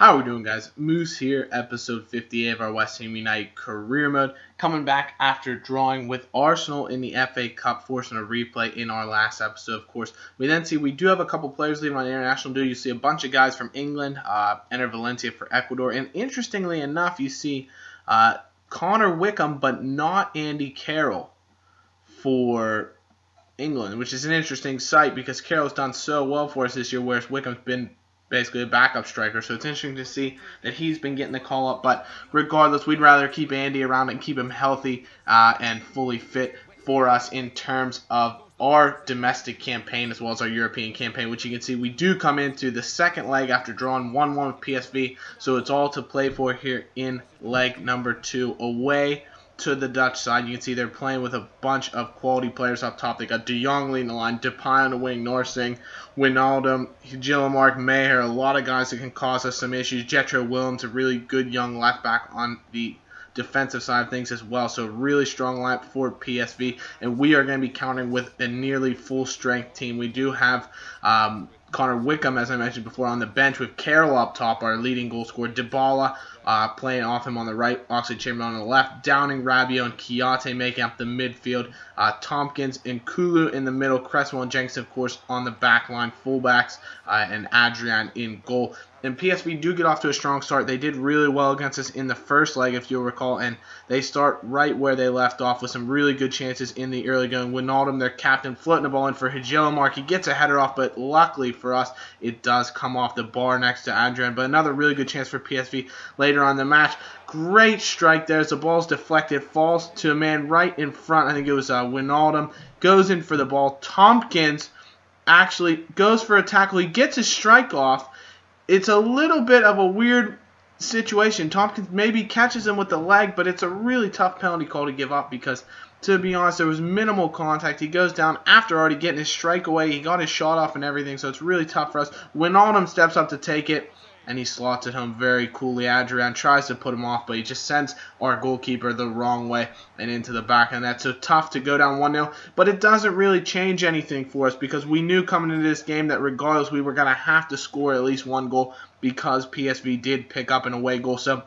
How are we doing, guys? Moose here, episode 58 of our West Ham United career mode. Coming back after drawing with Arsenal in the FA Cup, forcing a replay in our last episode, of course. We then see we do have a couple players leaving on international duty. You see a bunch of guys from England enter Valencia for Ecuador. And interestingly enough, you see Connor Wickham, but not Andy Carroll for England, which is an interesting sight because Carroll's done so well for us this year, whereas Wickham's been basically a backup striker. So it's interesting to see that he's been getting the call up. But regardless, we'd rather keep Andy around and keep him healthy and fully fit for us in terms of our domestic campaign as well as our European campaign, which you can see we do come into the second leg after drawing 1-1 with PSV. So it's all to play for here in leg number 2 away to the Dutch side. You can see they're playing with a bunch of quality players up top. They got De Jong leading the line, Depay on the wing, Norsing, Wijnaldum, Gillimark, Maher, a lot of guys that can cause us some issues. Jetro Willems, a really good young left back on the defensive side of things as well. So really strong lineup for PSV, and we are going to be countering with a nearly full strength team. We do have Connor Wickham, as I mentioned before, on the bench with Carroll up top, our leading goal scorer. Dybala playing off him on the right, Oxlade-Chamberlain on the left, Downing, Rabiot, and Kiyate making up the midfield. Tompkins and Kulu in the middle, Cresswell and Jenkins, of course, on the back line, fullbacks, and Adrian in goal. And PSV do get off to a strong start. They did really well against us in the first leg, if you'll recall, and they start right where they left off with some really good chances in the early going. Wijnaldum, their captain, floating the ball in for Gillimark. He gets a header off, but luckily for us, it does come off the bar next to Adrian. But another really good chance for PSV later on in the match. Great strike there as the ball's deflected, falls to a man right in front. I think it was Wijnaldum. Goes in for the ball. Tompkins actually goes for a tackle. He gets his strike off. It's a little bit of a weird situation. Tompkins maybe catches him with the leg, but it's a really tough penalty call to give up because, to be honest, there was minimal contact. He goes down after already getting his strike away. He got his shot off and everything, so it's really tough for us. Wijnaldum steps up to take it, and he slots it home very coolly. Adrian tries to put him off, but he just sends our goalkeeper the wrong way and into the back of the net. So tough to go down 1-0, but it doesn't really change anything for us because we knew coming into this game that regardless we were going to have to score at least one goal because PSV did pick up an away goal. So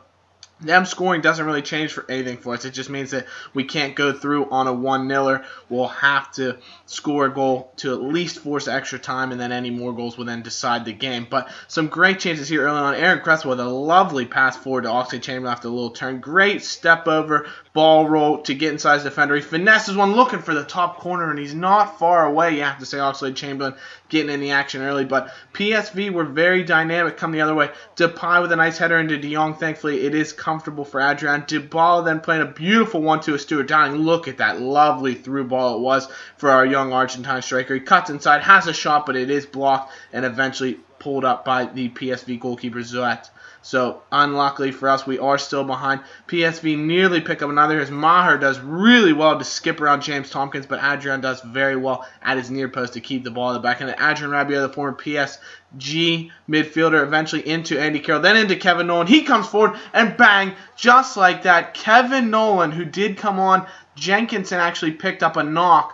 them scoring doesn't really change for anything for us. It just means that we can't go through on a 1-0. We'll have to score a goal to at least force extra time, and then any more goals will then decide the game. But some great chances here early on. Aaron Cresswell with a lovely pass forward to Oxlade-Chamberlain after a little turn. Great step over, ball roll to get inside his defender. He finesses one looking for the top corner, and he's not far away. You have to say Oxlade-Chamberlain getting in the action early. But PSV were very dynamic coming the other way. Depay with a nice header into De Jong. Thankfully, it is comfortable for Adrian. Dybala then playing a beautiful 1-2 with Stuart Downing. Look at that lovely through ball it was for our young Argentine striker. He cuts inside, has a shot, but it is blocked and eventually pulled up by the PSV goalkeeper Zoet. So, unluckily for us, we are still behind. PSV nearly pick up another. As Maher does really well to skip around James Tompkins, but Adrian does very well at his near post to keep the ball in the back. And Adrian Rabiot, the former PSG midfielder, eventually into Andy Carroll, then into Kevin Nolan. He comes forward, and bang, just like that, Kevin Nolan, who did come on, Jenkinson actually picked up a knock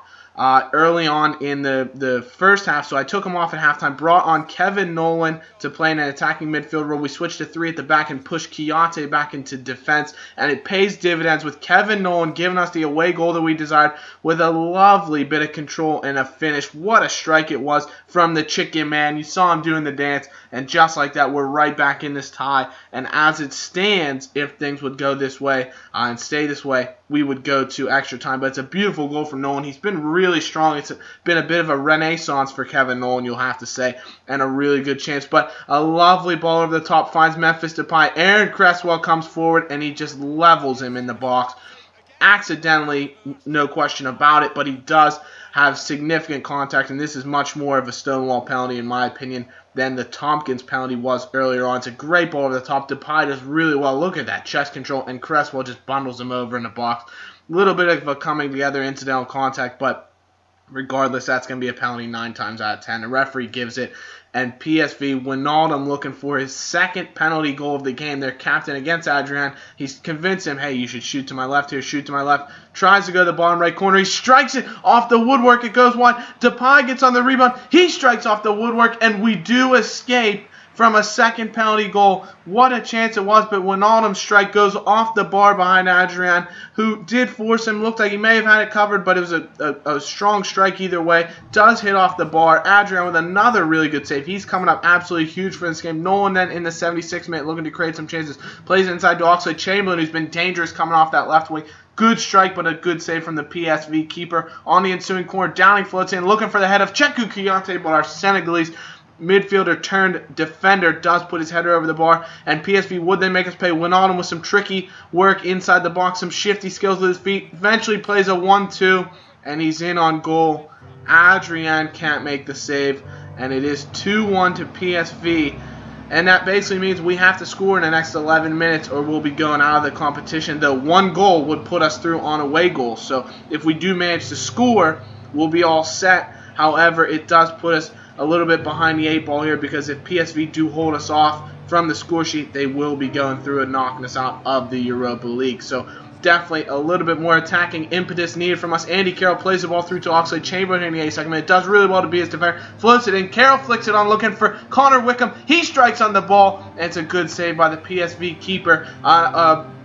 early on in the first half, so I took him off at halftime, brought on Kevin Nolan to play in an attacking midfield role. We switched to 3 at the back and pushed Kiyate back into defense, and it pays dividends with Kevin Nolan giving us the away goal that we desired with a lovely bit of control and a finish. What a strike it was from the chicken man. You saw him doing the dance, and just like that, we're right back in this tie, and as it stands, if things would go this way and stay this way, we would go to extra time. But it's a beautiful goal from Nolan. He's been really strong. It's been a bit of a renaissance for Kevin Nolan, you'll have to say, and a really good chance. But a lovely ball over the top finds Memphis Depay. Aaron Cresswell comes forward, and he just levels him in the box. Accidentally, no question about it, but he does have significant contact, and this is much more of a stonewall penalty, in my opinion, than the Tompkins penalty was earlier on. It's a great ball over the top. Depay does really well. Look at that chest control, and Cresswell just bundles him over in the box. A little bit of a coming together incidental contact, but regardless, that's going to be a penalty 9 times out of 10. The referee gives it, and PSV, Wijnaldum looking for his second penalty goal of the game. Their captain against Adrian. He's convinced him, hey, you should shoot to my left here, shoot to my left. Tries to go to the bottom right corner. He strikes it off the woodwork. It goes wide. Depay gets on the rebound. He strikes off the woodwork, and we do escape from a second penalty goal. What a chance it was, but Wijnaldum's strike goes off the bar behind Adrian, who did force him. Looked like he may have had it covered, but it was a strong strike either way. Does hit off the bar. Adrian with another really good save. He's coming up absolutely huge for this game. Nolan then in the 76th minute looking to create some chances. Plays inside to Oxlade-Chamberlain, who's been dangerous coming off that left wing. Good strike, but a good save from the PSV keeper. On the ensuing corner, Downing floats in, looking for the head of Cheku Kouyaté, but our Senegalese midfielder turned defender does put his header over the bar, and PSV would then make us pay. Wijnaldum with some tricky work inside the box, some shifty skills with his feet, eventually plays a 1-2, and he's in on goal. Adrian can't make the save, and it is 2-1 to PSV. And that basically means we have to score in the next 11 minutes or we'll be going out of the competition. Though one goal would put us through on away goals. So if we do manage to score, we'll be all set. However, it does put us a little bit behind the 8 ball here, because if PSV do hold us off from the score sheet, they will be going through and knocking us out of the Europa League. So definitely a little bit more attacking impetus needed from us. Andy Carroll plays the ball through to Oxlade-Chamberlain in the 82nd minute. Does really well to be his defender. Floats it in. Carroll flicks it on, looking for Connor Wickham. He strikes on the ball, and it's a good save by the PSV keeper.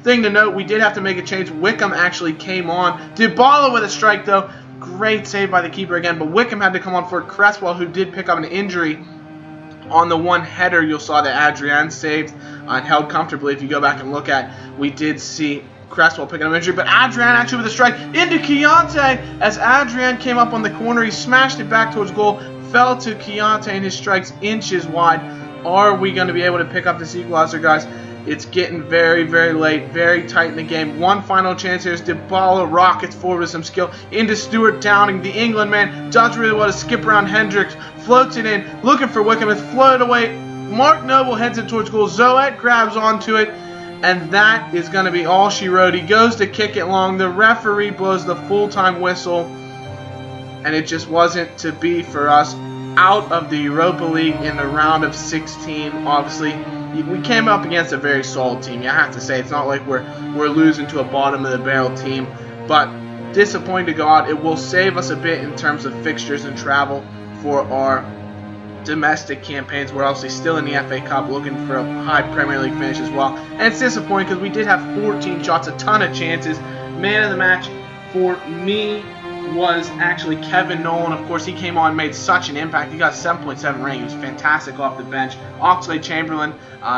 Thing to note, we did have to make a change. Wickham actually came on. Dybala with a strike, though. Great save by the keeper again, but Wickham had to come on for Cresswell, who did pick up an injury on the one header you saw that Adrian saved and held comfortably. If you go back and look at, we did see Cresswell picking up an injury, but Adrian actually with a strike into Kouyaté. As Adrian came up on the corner, he smashed it back towards goal, fell to Kouyaté, and his strike's inches wide. Are we going to be able to pick up this equalizer, guys? It's getting very, very late, very tight in the game. One final chance here is Dybala rockets forward with some skill into Stuart Downing. The England man does really well to skip around Hendricks, floats it in, looking for Wickham. It's floated away. Mark Noble heads it towards goal. Zoet grabs onto it, and that is going to be all she wrote. He goes to kick it long. The referee blows the full-time whistle, and it just wasn't to be for us. Out of the Europa League in the round of 16, obviously. We came up against a very solid team. You have to say, it's not like we're losing to a bottom-of-the-barrel team, but disappointing to go out. It will save us a bit in terms of fixtures and travel for our domestic campaigns. We're obviously still in the FA Cup, looking for a high Premier League finish as well. And it's disappointing because we did have 14 shots, a ton of chances. Man of the match for me was actually Kevin Nolan. Of course, he came on and made such an impact. He got 7.7 rating. He was fantastic off the bench. Oxlade-Chamberlain,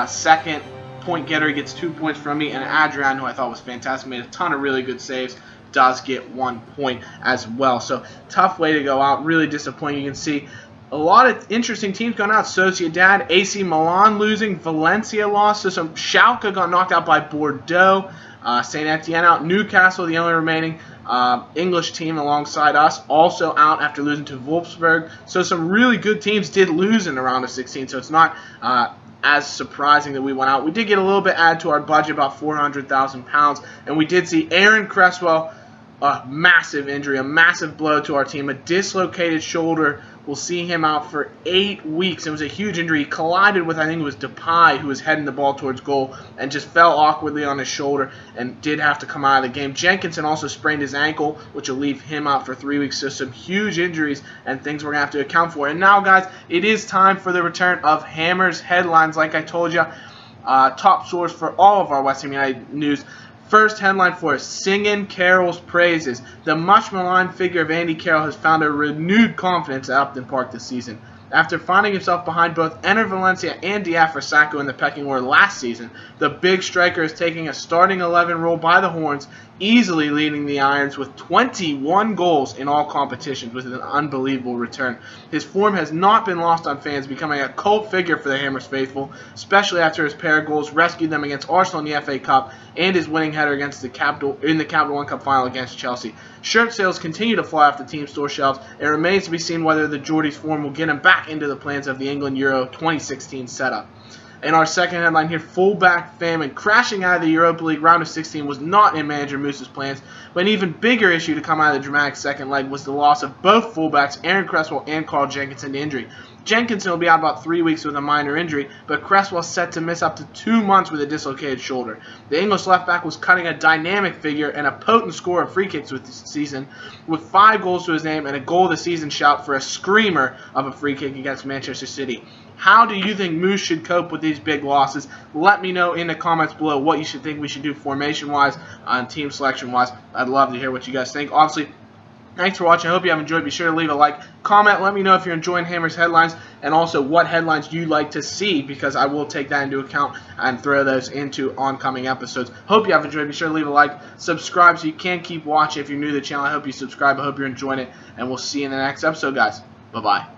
second point getter. He gets 2 points from me. And Adrian, who I thought was fantastic, made a ton of really good saves, does get 1 point as well. So, tough way to go out. Really disappointing. You can see a lot of interesting teams going out. Sociedad, AC Milan losing, Valencia lost. So, some Schalke got knocked out by Bordeaux. St. Etienne out. Newcastle, the only remaining English team alongside us, also out after losing to Wolfsburg. So some really good teams did lose in the round of 16, so it's not as surprising that we went out. We did get a little bit added to our budget, about £400,000, and we did see Aaron Cresswell, a massive injury, a massive blow to our team, a dislocated shoulder. We'll see him out for 8 weeks. It was a huge injury. He collided with, I think it was Depay, who was heading the ball towards goal, and just fell awkwardly on his shoulder and did have to come out of the game. Jenkinson also sprained his ankle, which will leave him out for 3 weeks. So some huge injuries and things we're going to have to account for. And now, guys, it is time for the return of Hammer's headlines. Like I told you, top source for all of our West Ham United news. First headline for us, singing Carroll's praises. The much-maligned figure of Andy Carroll has found a renewed confidence at Upton Park this season. After finding himself behind both Enner Valencia and Diafra Sakho in the pecking order last season, the big striker is taking a starting 11 role by the horns, easily leading the Irons with 21 goals in all competitions, with an unbelievable return. His form has not been lost on fans, becoming a cult figure for the Hammers faithful, especially after his pair of goals rescued them against Arsenal in the FA Cup and his winning header against the Capital One Cup final against Chelsea. Shirt sales continue to fly off the team store shelves. It remains to be seen whether the Geordie's form will get him back into the plans of the England Euro 2016 setup. In our second headline here, fullback famine. Crashing out of the Europa League round of 16 was not in manager Moose's plans, but an even bigger issue to come out of the dramatic second leg was the loss of both fullbacks, Aaron Cresswell and Carl Jenkinson, to injury. Jenkinson will be out about 3 weeks with a minor injury, but Cresswell's set to miss up to 2 months with a dislocated shoulder. The English left back was cutting a dynamic figure and a potent scorer of free kicks this season, with 5 goals to his name and a goal of the season shout for a screamer of a free kick against Manchester City. How do you think Moose should cope with these big losses? Let me know in the comments below what you should think we should do formation-wise and team selection-wise. I'd love to hear what you guys think. Obviously, thanks for watching. I hope you have enjoyed. Be sure to leave a like, comment, let me know if you're enjoying Hammer's headlines, and also what headlines you'd like to see, because I will take that into account and throw those into oncoming episodes. Hope you have enjoyed. Be sure to leave a like, subscribe so you can keep watching. If you're new to the channel, I hope you subscribe. I hope you're enjoying it, and we'll see you in the next episode, guys. Bye-bye.